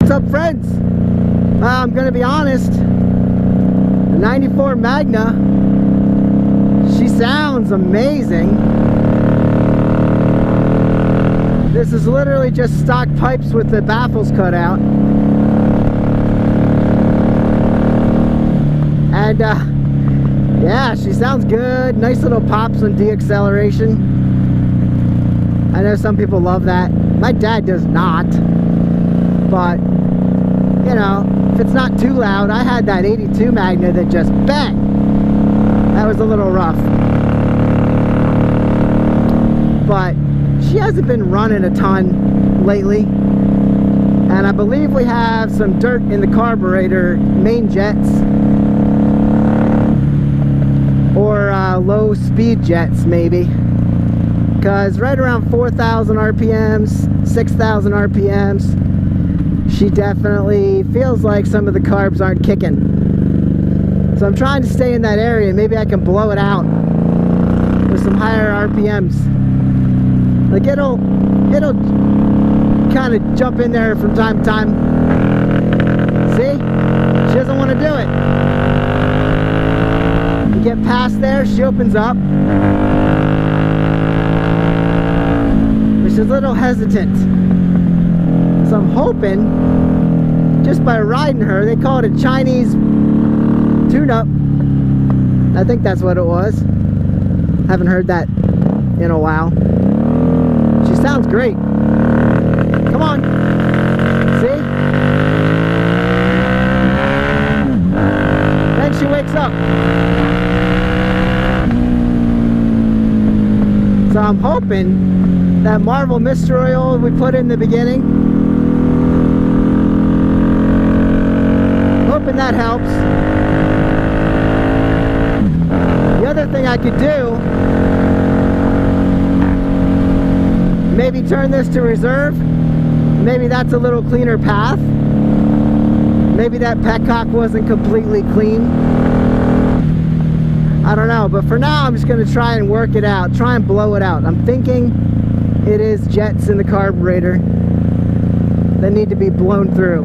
What's up, friends? I'm gonna be honest, the 94 Magna, she sounds amazing. This is literally just stock pipes with the baffles cut out. And yeah, she sounds good. Nice little pops on deacceleration. I know some people love that. My dad does not. But, you know, if it's not too loud, I had that 82 Magna that just bang. That was a little rough. But she hasn't been running a ton lately. And I believe we have some dirt in the carburetor main jets. Or low speed jets maybe. Because right around 4,000 RPMs, 6,000 RPMs, she definitely feels like some of the carbs aren't kicking. So I'm trying to stay in that area. Maybe I can blow it out with some higher RPMs. Like it'll kind of jump in there from time to time. See? She doesn't want to do it. You get past there, she opens up. But she's a little hesitant. So I'm hoping, just by riding her, they call it a Chinese tune-up. I think that's what it was. Haven't heard that in a while. She sounds great. Come on. See? Then she wakes up. So I'm hoping that Marvel Mystery Oil we put in the beginning, hoping that helps. The other thing I could do, maybe turn this to reserve. Maybe that's a little cleaner path. Maybe that petcock wasn't completely clean. I don't know, but for now I'm just going to try and work it out, try and blow it out. I'm thinking it is jets in the carburetor that need to be blown through.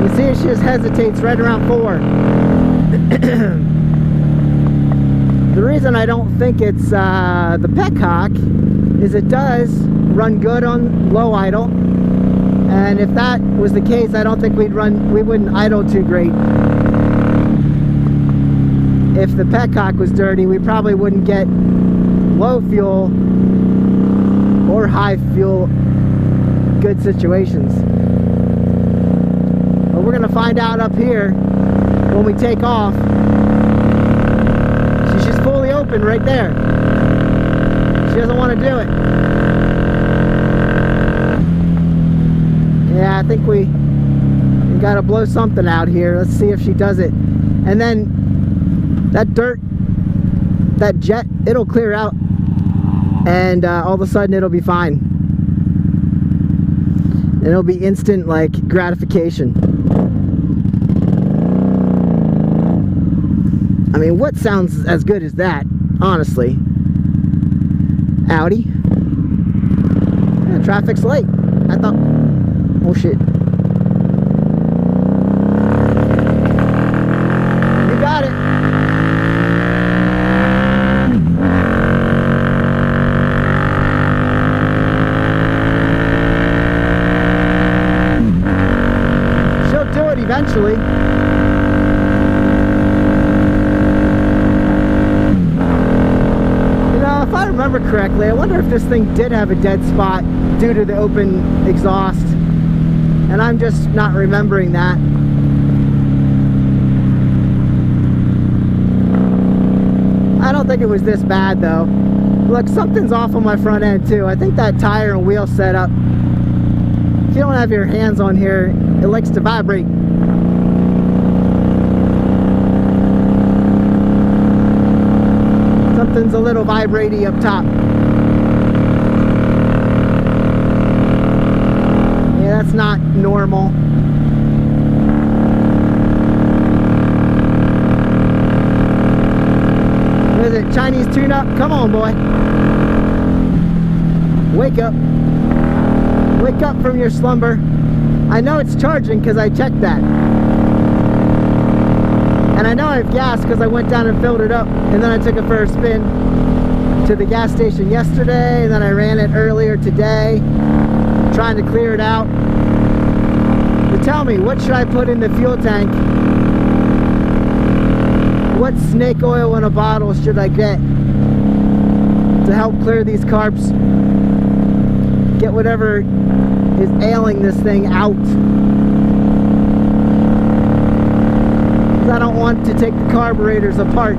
You see, she just hesitates right around 4. The reason I don't think it's the petcock is it does run good on low idle, and if that was the case, I don't think we wouldn't idle too great. If the petcock was dirty, we probably wouldn't get low fuel or high fuel good situations. But we're gonna find out up here when we take off. She's just fully open right there. She doesn't want to do it. Yeah, I think we gotta blow something out here. Let's see if she does it. And then that dirt, that jet, it'll clear out, and all of a sudden it'll be fine. And it'll be instant, like, gratification. I mean, what sounds as good as that, honestly? Audi. Yeah, traffic's late. I thought, oh shit. You got it. She'll do it eventually. If I remember correctly, I wonder if this thing did have a dead spot due to the open exhaust, and I'm just not remembering that. I don't think it was this bad though. Look, something's off on my front end too. I think that tire and wheel setup, if you don't have your hands on here, it likes to vibrate. Something's a little vibraty up top. Yeah, that's not normal. What is it, Chinese tune-up? Come on, boy. Wake up. Wake up from your slumber. I know it's charging because I checked that. And I know I have gas because I went down and filled it up. And then I took it for a spin to the gas station yesterday. And then I ran it earlier today, trying to clear it out. But tell me, what should I put in the fuel tank? What snake oil in a bottle should I get to help clear these carbs? Get whatever is ailing this thing out. Because I don't want to take the carburetors apart.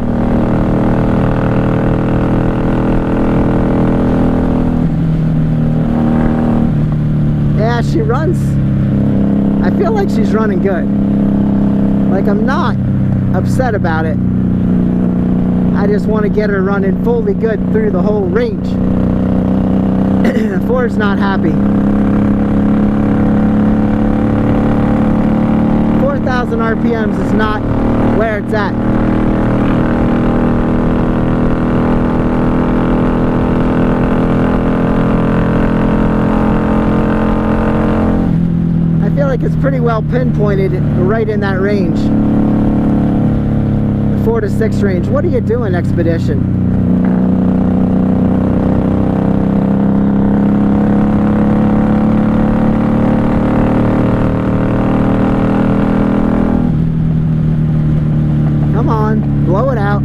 Yeah, she runs. I feel like she's running good. Like, I'm not upset about it. I just want to get her running fully good through the whole range. Ford's not happy. 4,000 RPMs is not where it's at. I feel like it's pretty well pinpointed right in that range. 4 to 6 range. What are you doing, Expedition? Come on, blow it out.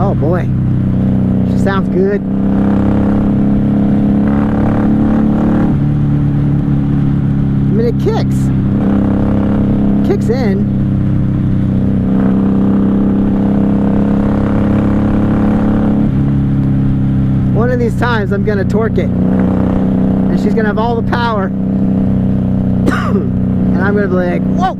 Oh boy, she sounds good. I mean, it kicks in. One of these times I'm gonna torque it and she's gonna have all the power and I'm gonna be like, whoa.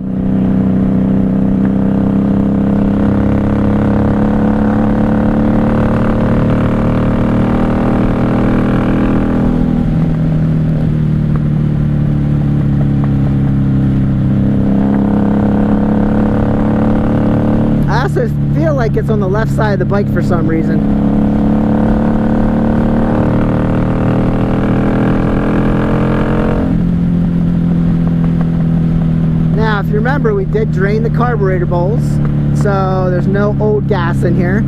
I also feel like it's on the left side of the bike for some reason. Now, if you remember, we did drain the carburetor bowls, so there's no old gas in here.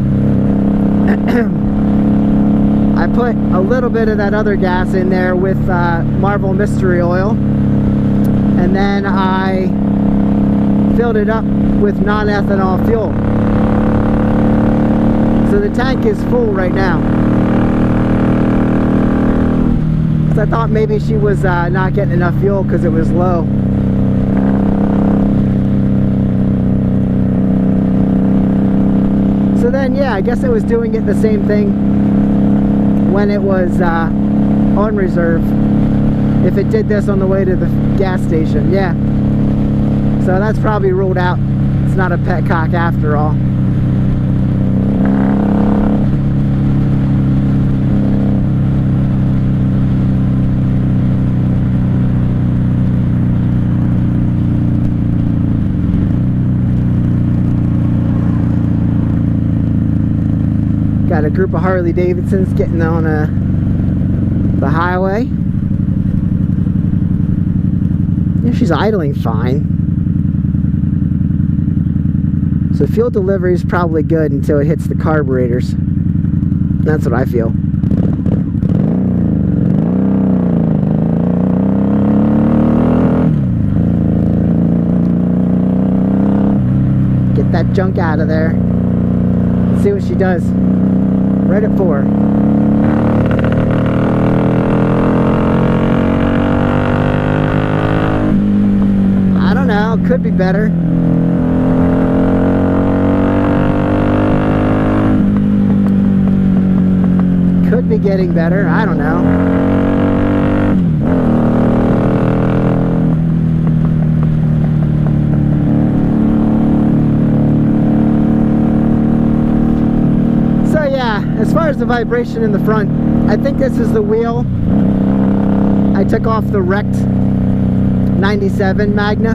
I put a little bit of that other gas in there with Marvel Mystery Oil, and then I filled it up with non-ethanol fuel. So the tank is full right now. So I thought maybe she was not getting enough fuel because it was low. So then, yeah, I guess it was doing it the same thing when it was on reserve. If it did this on the way to the gas station, yeah. So that's probably ruled out. It's not a petcock after all. Got a group of Harley Davidsons getting on the highway. Yeah, she's idling fine. So fuel delivery is probably good until it hits the carburetors. That's what I feel. Get that junk out of there. Let's see what she does. Right at 4. I don't know, could be better. Could be getting better, I don't know. So yeah, as far as the vibration in the front, I think this is the wheel I took off the wrecked 97 Magna,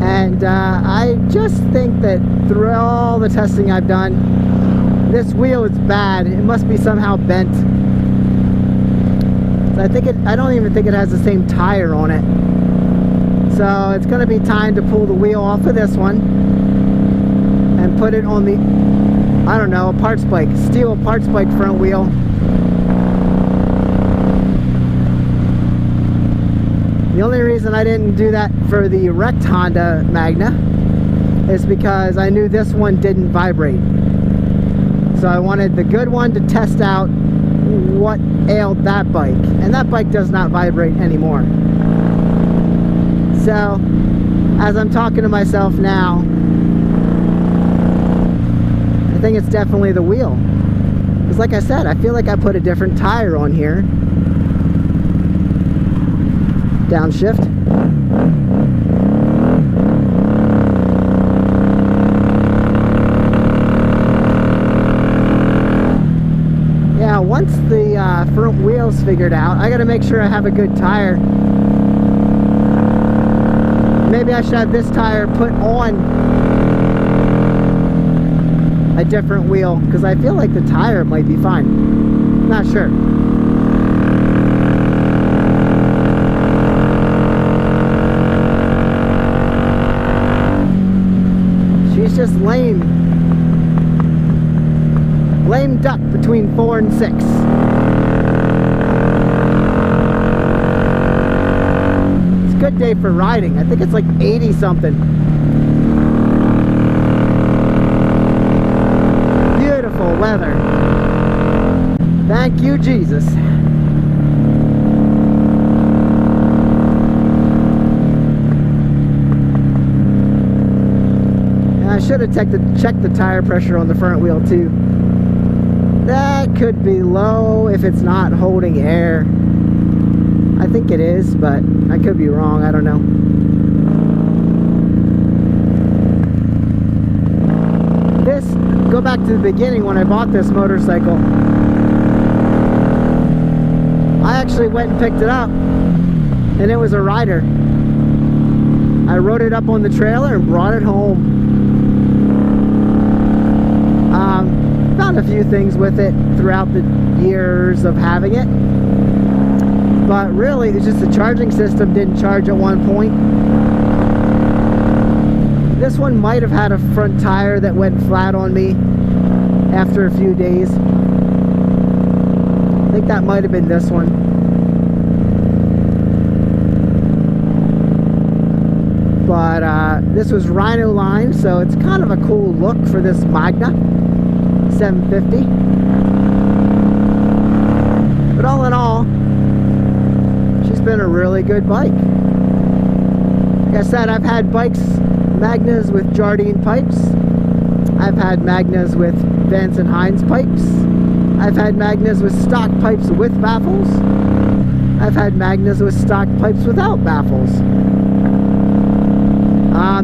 And I just think that through all the testing I've done, this wheel is bad. It must be somehow bent. So I don't even think it has the same tire on it. So it's going to be time to pull the wheel off of this one and put it on the, I don't know, a parts bike, steel parts bike front wheel. The only reason I didn't do that for the wrecked Honda Magna is because I knew this one didn't vibrate. So I wanted the good one to test out what ailed that bike. And that bike does not vibrate anymore. So, as I'm talking to myself now, I think it's definitely the wheel. Because like I said, I feel like I put a different tire on here. Downshift. Yeah, once the front wheel's figured out, I gotta make sure I have a good tire. Maybe I should have this tire put on a different wheel, because I feel like the tire might be fine. Not sure. She's just lame duck between 4 and 6. It's a good day for riding. I think it's like 80 something. Beautiful weather. Thank you, Jesus. And I should have checked the tire pressure on the front wheel too. That could be low if it's not holding air. I think it is, but I could be wrong. I don't know. Go back to the beginning when I bought this motorcycle. I actually went and picked it up, and it was a rider. I rode it up on the trailer and brought it home. Found a few things with it throughout the years of having it, but really it's just the charging system didn't charge at one point. This one might have had a front tire that went flat on me after a few days. I think that might have been this one. But this was Rhino line, so it's kind of a cool look for this Magna 750. But all in all, she's been a really good bike. Like I said, I've had bikes, Magnas with Jardine pipes. I've had Magnas with Vance and Hines pipes. I've had Magnas with stock pipes with baffles. I've had Magnas with stock pipes without baffles.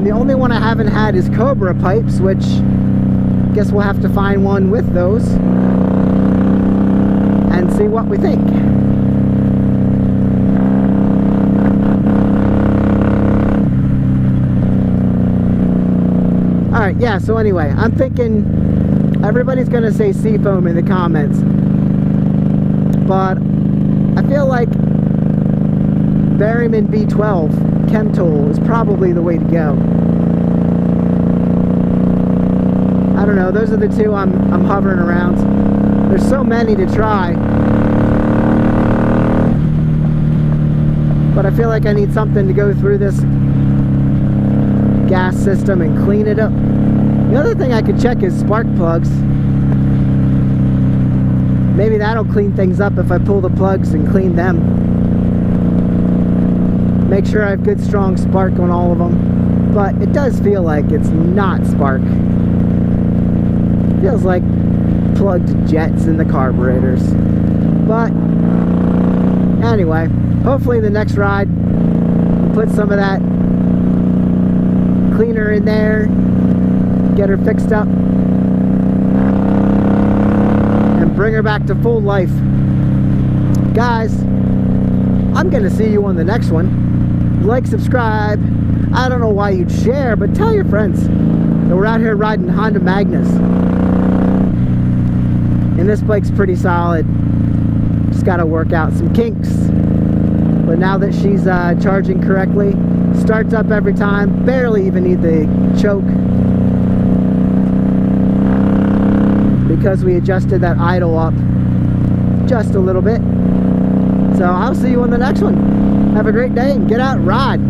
The only one I haven't had is Cobra pipes, which I guess we'll have to find one with those and see what we think. Alright, yeah, so anyway, I'm thinking everybody's going to say Seafoam in the comments, but I feel like Berryman B12 Chem Tool is probably the way to go. I don't know, those are the two I'm hovering around. There's so many to try, but I feel like I need something to go through this gas system and clean it up. The other thing I could check is spark plugs. Maybe that'll clean things up if I pull the plugs and clean them. Make sure I have good strong spark on all of them. But it does feel like it's not spark. Feels like plugged jets in the carburetors. But anyway, hopefully the next ride put some of that cleaner in there, get her fixed up, and bring her back to full life. Guys, I'm gonna see you on the next one. like, subscribe. I don't know why you'd share, but tell your friends that we're out here riding Honda Magnas. And this bike's pretty solid. Just got to work out some kinks. But now that she's charging correctly, starts up every time, barely even need the choke, because we adjusted that idle up just a little bit. So I'll see you on the next one. Have a great day and get out and ride.